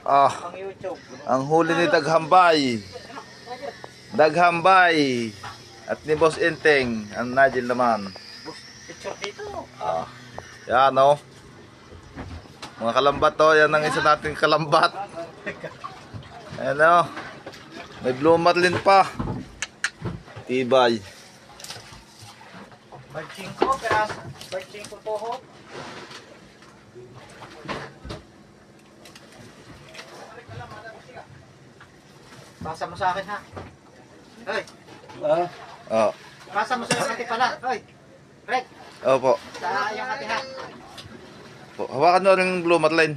Ah, ang huli ni Daghambay. Daghambay. At ni Boss Inteng, ang Nigel naman. Ah, yan o. Mga kalambat to, yan ang isa nating kalambat. Ayan o. May blue marlin pa. Tibay. Barchingko, peras. Barchingko toho. Pasa mo sa akin ha. Hoy. Oh. Pasa mo sa akin pala. Hoy. Red. Opo. Sa yung ate ha. Po, hawakan mo rin yung blue marlin.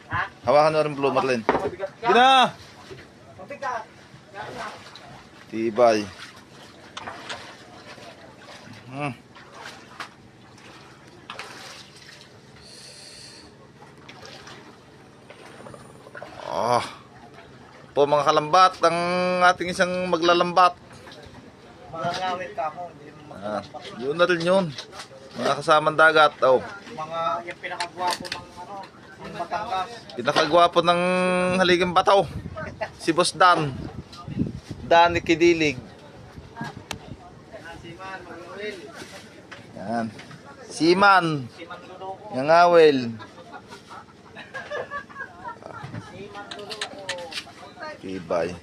Ha? Hawakan mo rin yung blue marlin. Mabigat ka. Gina! Mabigat. Tibay. Ah. Po mga kalambat, ang ating isang maglalambat. Mga ngawit ka mo. Hindi mo Ah, yun na rin yun. Mga kasamang dagat. Oh. mga yung pinakagwapo ng ano, ng Batangas. Pinakagwapo ng Haligang Bataw. Si Boss Dan. Dan Kidilig. Siman, Manuel. Yan. Siman. Siman Luloko. Ngangawel. Siman Luloko. Tibay.